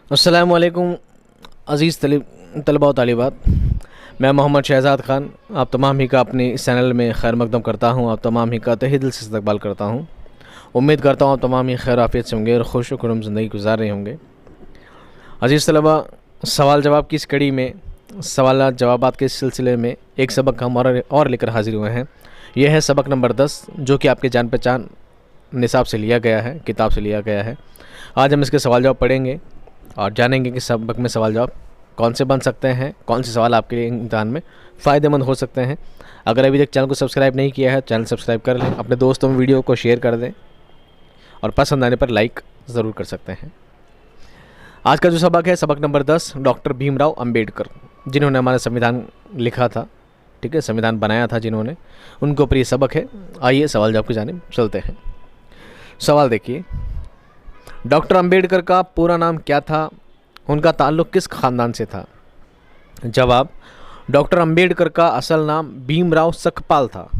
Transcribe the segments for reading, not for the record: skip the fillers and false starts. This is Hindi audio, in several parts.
अस्सलामु अलैकुम अज़ीज़ तलबा व तालिबात। मैं मोहम्मद शहज़ाद ख़ान आप तमाम ही का अपने इस चैनल में खैर मकदम करता हूँ। आप तमाम ही का तहे दिल से इस्तकबाल करता हूँ। उम्मीद करता हूँ आप तमाम ही खैर आफियत से होंगे और खुश खुरम ज़िंदगी गुजार रहे होंगे। अज़ीज़ तलबा, सवाल जवाब की इस कड़ी में, सवाल जवाबात के सिलसिले में एक सबक हम और लेकर हाजिर हुए हैं। यह है सबक नंबर 10, जो कि आपके जान पहचान निसाब से लिया गया है, किताब से लिया गया है। आज हम इसके सवाल जवाब पढ़ेंगे और जानेंगे कि सबक में सवाल जवाब कौन से बन सकते हैं, कौन से सवाल आपके लिए इम्तिहान में फ़ायदेमंद हो सकते हैं। अगर अभी तक चैनल को सब्सक्राइब नहीं किया है, चैनल सब्सक्राइब कर लें, अपने दोस्तों में वीडियो को शेयर कर दें और पसंद आने पर लाइक ज़रूर कर सकते हैं। आज का जो सबक है, सबक नंबर 10, डॉक्टर भीमराव अंबेडकर, जिन्होंने हमारा संविधान लिखा था, ठीक है, संविधान बनाया था जिन्होंने, उनके ऊपर ये सबक है। आइए सवाल जवाब की जानिब चलते हैं। सवाल देखिए, डॉक्टर अंबेडकर का पूरा नाम क्या था, उनका ताल्लुक़ किस ख़ानदान से था? जवाब, डॉक्टर अंबेडकर का असल नाम भीमराव सकपाल था।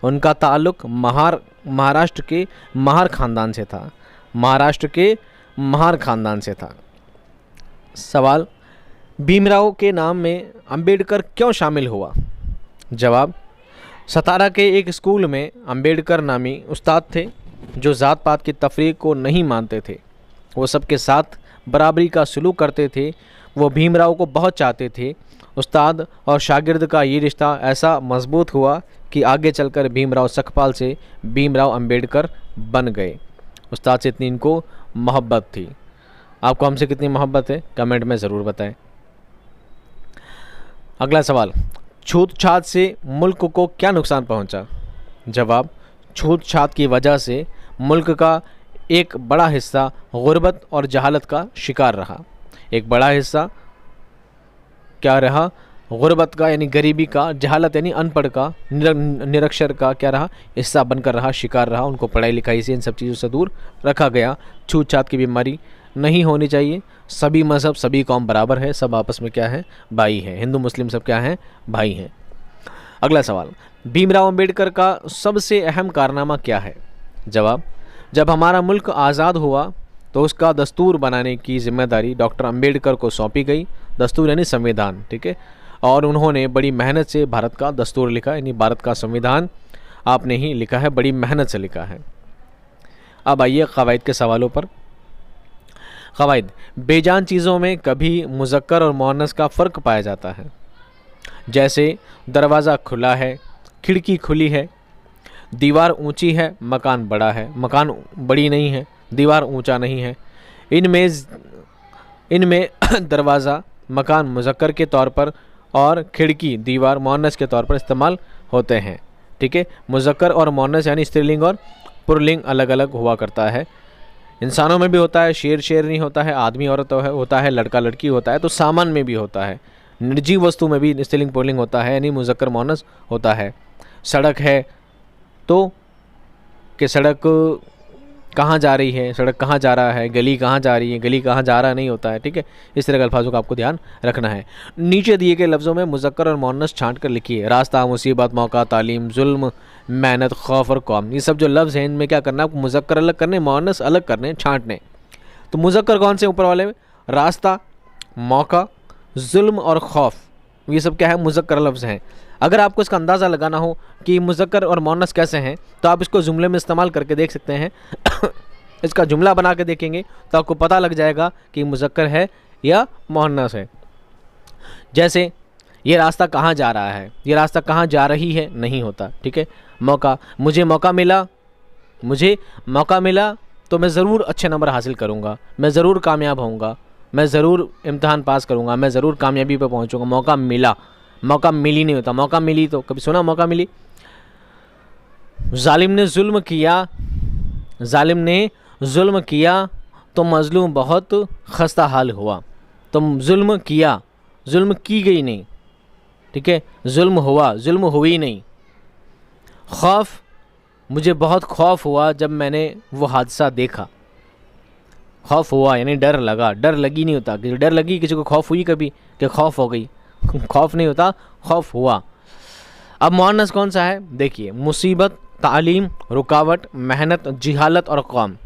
उनका ताल्लुक़ महाराष्ट्र के महार ख़ानदान से था। महाराष्ट्र के महार ख़ानदान से था। सवाल, भीमराव के नाम में अंबेडकर क्यों शामिल हुआ? जवाब, सतारा के एक स्कूल में अंबेडकर नामी उस्ताद थे जो ज़ात पात की तफरीक को नहीं मानते थे। वो सबके साथ बराबरी का सलूक करते थे। वो भीमराव को बहुत चाहते थे। उस्ताद और शागिर्द का ये रिश्ता ऐसा मजबूत हुआ कि आगे चलकर भीमराव सकपाल से भीमराव अंबेडकर बन गए। उस्ताद से इतनी इनको मोहब्बत थी। आपको हमसे कितनी मोहब्बत है, कमेंट में ज़रूर बताएं। अगला सवाल, छूत छात से मुल्क को क्या नुकसान पहुंचा? जवाब, छूत छात की वजह से मुल्क का एक बड़ा हिस्सा गुर्बत और जहालत का शिकार रहा। एक बड़ा हिस्सा क्या रहा? गुर्बत का यानी गरीबी का, जहालत यानी अनपढ़ का, निरक्षर का क्या रहा? हिस्सा बनकर रहा, शिकार रहा। उनको पढ़ाई लिखाई से, इन सब चीज़ों से दूर रखा गया। छूत छात की बीमारी नहीं होनी चाहिए। सभी मज़हब, सभी कौम बराबर है, सब आपस में क्या है? भाई हैं। हिंदू मुस्लिम सब क्या हैं? भाई हैं। अगला सवाल, भीमराव अंबेडकर का सबसे अहम कारनामा क्या है? जवाब, जब हमारा मुल्क आज़ाद हुआ तो उसका दस्तूर बनाने की जिम्मेदारी डॉक्टर अंबेडकर को सौंपी गई। दस्तूर यानी संविधान, ठीक है, और उन्होंने बड़ी मेहनत से भारत का दस्तूर लिखा, यानी भारत का संविधान आपने ही लिखा है, बड़ी मेहनत से लिखा है। अब आइए क़वाइद के सवालों पर। क़वाइद, बेजान चीज़ों में कभी मुज़क्कर और मुअन्नस का फ़र्क पाया जाता है। जैसे दरवाज़ा खुला है, खिड़की खुली है। दीवार ऊंची है, मकान बड़ा है। मकान बड़ी नहीं है, दीवार ऊंचा नहीं है। इनमें दरवाज़ा मकान मुज़क्कर के तौर पर और खिड़की दीवार मुअन्नस के तौर पर इस्तेमाल होते हैं, ठीक है। मुज़क्कर और मुअन्नस यानी स्त्रीलिंग और पुल्लिंग अलग अलग हुआ करता है। इंसानों में भी होता है, शेर शेरनी होता है, आदमी औरत होता है, लड़का लड़की होता है, तो सामान में भी होता है। निर्जीव वस्तु में भी स्त्रीलिंग पुल्लिंग होता है, यानी मुज़क्कर मुअन्नस होता है। सड़क है तो कि सड़क कहाँ जा रही है, सड़क कहाँ जा रहा है, गली कहाँ जा रही है, गली कहाँ जा रहा नहीं होता है, ठीक है। इस तरह के अल्फाजों का आपको ध्यान रखना है। नीचे दिए गए लफ्ज़ों में मुज़क्कर और मुअन्नस छांट कर लिखिए। रास्ता, मुसीबत, मौका, तालीम, जुल्म, मेहनत, खौफ और कौम, ये सब जो लफ्ज़ हैं इनमें क्या करना है आपको? मुज़क्कर अलग करने, मुअन्नस अलग करने, छांटने। तो मुज़क्कर कौन से ऊपर वाले में? रास्ता, मौका, जुल्म और खौफ, ये सब क्या है? मुज़क्कर लफ्ज़ हैं। अगर आपको इसका अंदाज़ा लगाना हो कि मुज़क्कर और मुअन्नस कैसे हैं, तो आप इसको जुमले में इस्तेमाल करके देख सकते हैं। इसका जुमला बना के देखेंगे तो आपको पता लग जाएगा कि मुज़क्कर है या मुअन्नस है। जैसे ये रास्ता कहाँ जा रहा है, ये रास्ता कहाँ जा रही है नहीं होता, ठीक है। मौका, मुझे मौका मिला तो मैं ज़रूर अच्छे नंबर हासिल करूँगा, मैं ज़रूर कामयाब होऊंगा, मैं ज़रूर इम्तहान पास करूँगा, मैं ज़रूर कामयाबी पर पहुँचूँगा। मौका मिला, मौका मिली नहीं होता। मौका मिली तो कभी सुना मौका मिली? जालिम ने जुल्म किया तो मजलूम बहुत खस्ता हाल हुआ। तो जुल्म किया, जुल्म की गई नहीं, ठीक है, जुल्म हुआ, जुल्म हुई नहीं। खौफ, मुझे बहुत खौफ हुआ जब मैंने वो हादसा देखा। खौफ हुआ यानी डर लगा, डर लगी नहीं होता। किसी डर लगी, किसी को खौफ हुई कभी कि खौफ हो गई? खौफ नहीं होता, खौफ हुआ। अब मुअन्नस कौन सा है? देखिए, मुसीबत, तालीम, रुकावट, मेहनत, जिहालत और कौम।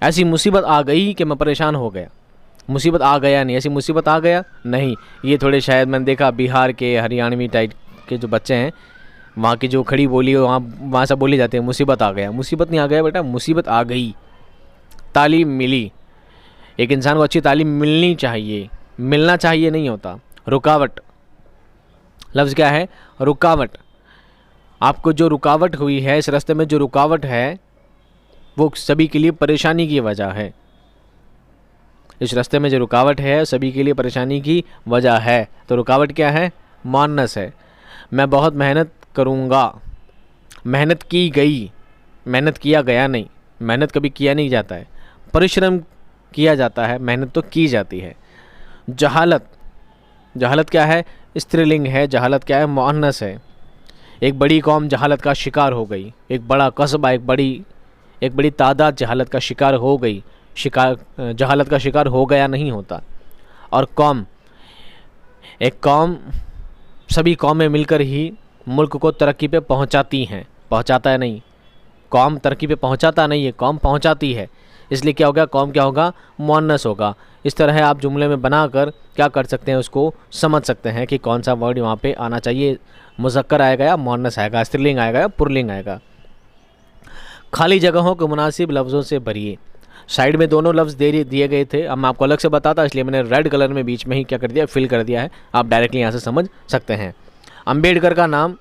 ऐसी मुसीबत आ गई कि मैं परेशान हो गया। मुसीबत आ गया नहीं, ऐसी मुसीबत आ गया नहीं। ये थोड़े शायद मैंने देखा बिहार के हरियाणवी टाइप के जो बच्चे हैं, वहाँ की जो खड़ी बोली वहाँ से बोली जाती है मुसीबत आ गया। मुसीबत नहीं आ गया बेटा, मुसीबत आ गई। तालीम मिली, एक इंसान को अच्छी तालीम मिलनी चाहिए, मिलना चाहिए नहीं होता। रुकावट, लफ्ज़ क्या है? रुकावट। आपको जो रुकावट हुई है इस रास्ते में, जो रुकावट है वो सभी के लिए परेशानी की वजह है। इस रास्ते में जो रुकावट है सभी के लिए परेशानी की वजह है। तो रुकावट क्या है? मानस है। मैं बहुत मेहनत करूँगा, मेहनत की गई, मेहनत किया गया नहीं। मेहनत कभी किया नहीं जाता है, परिश्रम किया जाता है, मेहनत तो की जाती है। जहालत, जहालत क्या है? स्त्रीलिंग है। जहालत क्या है? मुअन्नस है। एक बड़ी कौम जहालत का शिकार हो गई, एक बड़ा कस्बा, एक बड़ी तादाद जहालत का शिकार हो गई। जहालत का शिकार हो गया नहीं होता। और कौम, एक कौम, सभी कौमें मिलकर ही मुल्क को तरक्की पे पहुंचाती हैं, पहुंचाता है नहीं। कौम तरक्की पे पहुंचाता नहीं है, कौम पहुंचाती है। इसलिए क्या होगा? कौम क्या होगा? मुअन्नस होगा। इस तरह आप जुमले में बनाकर क्या कर सकते हैं, उसको समझ सकते हैं कि कौन सा वर्ड वहाँ पे आना चाहिए। मुज़क्कर आएगा या मुअन्नस आएगा, स्त्रीलिंग आएगा या पुल्लिंग आएगा। खाली जगहों को मुनासिब लफ्ज़ों से भरिए। साइड में दोनों लफ्ज़ दिए गए थे, अब मैं आपको अलग से बताता, इसलिए मैंने रेड कलर में बीच में ही क्या कर दिया? फिल कर दिया है। आप डायरेक्टली यहाँ से समझ सकते हैं। अंबेडकर का नाम ...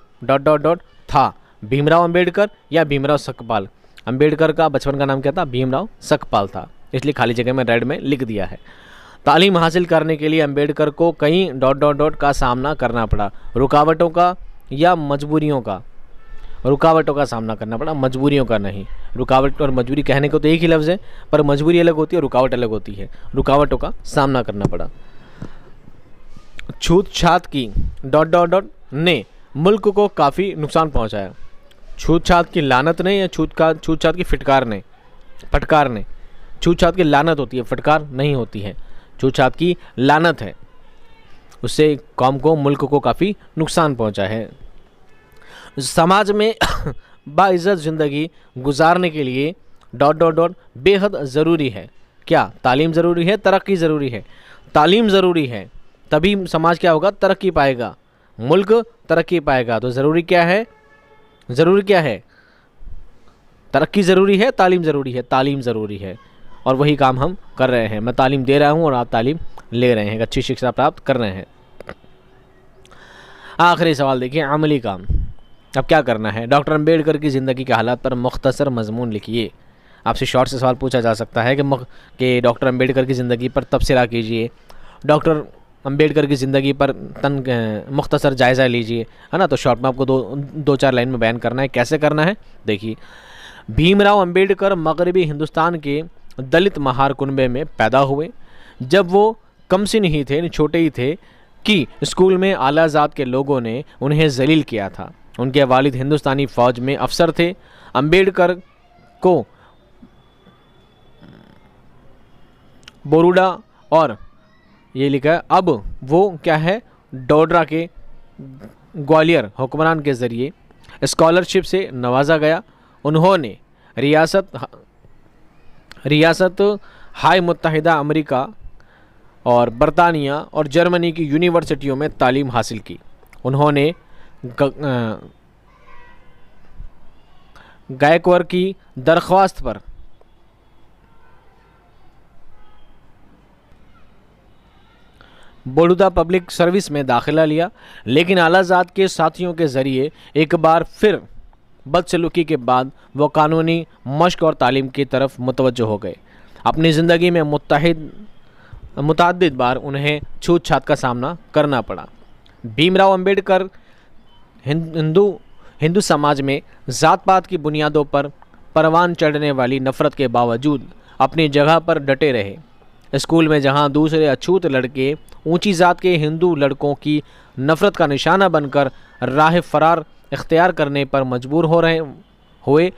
था। भीमराव अंबेडकर या भीमराव सकपाल? अंबेडकर का बचपन का नाम क्या था? भीमराव सकपाल था, इसलिए खाली जगह में रेड में लिख दिया है। तालीम हासिल करने के लिए अंबेडकर को कई ... का सामना करना पड़ा। रुकावटों का या मजबूरियों का? रुकावटों का सामना करना पड़ा, मजबूरियों का नहीं। रुकावट और मजबूरी कहने को तो एक ही लफ्ज़ है, पर मजबूरी अलग होती है, रुकावट अलग होती है। रुकावटों का सामना करना पड़ा। छूत छात की ... ने मुल्क को काफ़ी नुकसान पहुंचाया। छूत छात की लानत ने या छूत छात की फटकार ने? छूत छात की लानत होती है, फटकार नहीं होती है। छूत छात की लानत है, उससे कौम को, मुल्क को काफ़ी नुकसान पहुंचा है। समाज में बाइज़्ज़त ज़िंदगी गुजारने के लिए ... बेहद ज़रूरी है। क्या? तालीम ज़रूरी है, तरक्की ज़रूरी है। तालीम ज़रूरी है, तभी समाज क्या होगा? तरक्की पाएगा, मुल्क तरक्की पाएगा। तो ज़रूरी क्या है? ज़रूरी क्या है? तरक्की ज़रूरी है, तालीम ज़रूरी है। तालीम ज़रूरी है, और वही काम हम कर रहे हैं। मैं तालीम दे रहा हूँ और आप तालीम ले रहे हैं, अच्छी शिक्षा प्राप्त कर रहे हैं। आखिरी सवाल देखिए, अमली काम। अब क्या करना है? डॉक्टर अंबेडकर की ज़िंदगी के हालात पर मुख्तसर मजमून लिखिए। आपसे शॉर्ट से सवाल पूछा जा सकता है कि डॉक्टर अंबेडकर की ज़िंदगी पर तबसरा कीजिए, डॉक्टर अंबेडकर की ज़िंदगी पर मुख्तसर जायज़ा लीजिए, है ना। तो शॉर्ट में आपको दो चार लाइन में बयान करना है। कैसे करना है? देखिए, भीमराव अंबेडकर मगरबी हिंदुस्तान के दलित महार कुनबे में पैदा हुए। जब वो कमसिन ही थे, छोटे ही थे, कि स्कूल में आला ज़ात के लोगों ने उन्हें जलील किया था। उनके वालिद हिंदुस्तानी फ़ौज में अफसर थे। अंबेडकर को बोरूडा और ये लिखा है, अब वो क्या है, डोडरा के ग्वालियर हुक्मरान के ज़रिए स्कॉलरशिप से नवाजा गया। उन्होंने रियासत हाई मुत्तहिदा अमेरिका और बरतानिया और जर्मनी की यूनिवर्सिटियों में तालीम हासिल की। उन्होंने गायकवाड़ की दरख्वास्त पर बड़ौदा पब्लिक सर्विस में दाखिला लिया, लेकिन आला ज़ात के साथियों के ज़रिए एक बार फिर बदसलूकी के बाद वो कानूनी मश्क और तालीम की तरफ मुतवज्जो हो गए। अपनी ज़िंदगी में मुतअद्दिद बार उन्हें छूत छात का सामना करना पड़ा। भीमराव अंबेडकर हिंदू समाज में ज़ात पात की बुनियादों पर परवान चढ़ने वाली नफ़रत के बावजूद अपनी जगह पर डटे रहे। स्कूल में जहां दूसरे अछूत लड़के ऊंची ज़ात के हिंदू लड़कों की नफ़रत का निशाना बनकर राह फरार इख्तियार करने पर मजबूर हुए,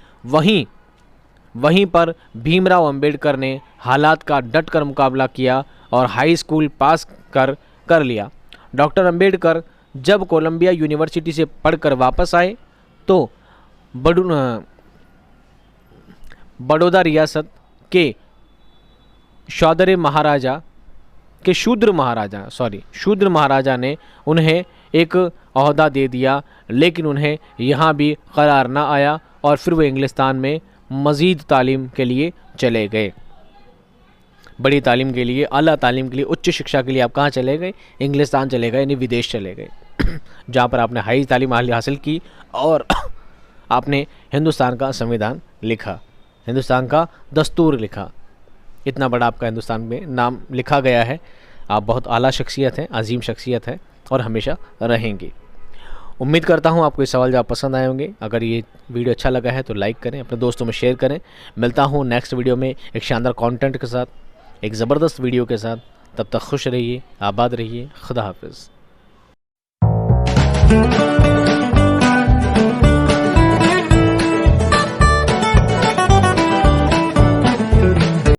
वहीं पर भीमराव अंबेडकर ने हालात का डट कर मुकाबला किया और हाई स्कूल पास कर लिया। डॉक्टर अंबेडकर जब कोलंबिया यूनिवर्सिटी से पढ़कर वापस आए तो बड़ौदा रियासत के चौधरी महाराजा कि शूद्र महाराजा ने उन्हें एक ओहदा दे दिया, लेकिन उन्हें यहाँ भी करार ना आया और फिर वो इंग्लिस्तान में मज़ीद तालीम के लिए चले गए। बड़ी तालीम के लिए, आला तालीम के लिए, उच्च शिक्षा के लिए आप कहाँ चले गए? इंग्लिस्तान चले गए, यानी विदेश चले गए, जहाँ पर आपने हाई तालीम हासिल की और आपने हिंदुस्तान का संविधान लिखा, हिंदुस्तान का दस्तूर लिखा। इतना बड़ा आपका हिंदुस्तान में नाम लिखा गया है। आप बहुत आला शख्सियत हैं, अजीम शख्सियत है और हमेशा रहेंगे। उम्मीद करता हूँ आपको ये सवाल जवाब पसंद आए होंगे। अगर ये वीडियो अच्छा लगा है तो लाइक करें, अपने दोस्तों में शेयर करें। मिलता हूँ नेक्स्ट वीडियो में एक शानदार कंटेंट के साथ, एक ज़बरदस्त वीडियो के साथ। तब तक खुश रहिए, आबाद रहिए, खुदा हाफिज़।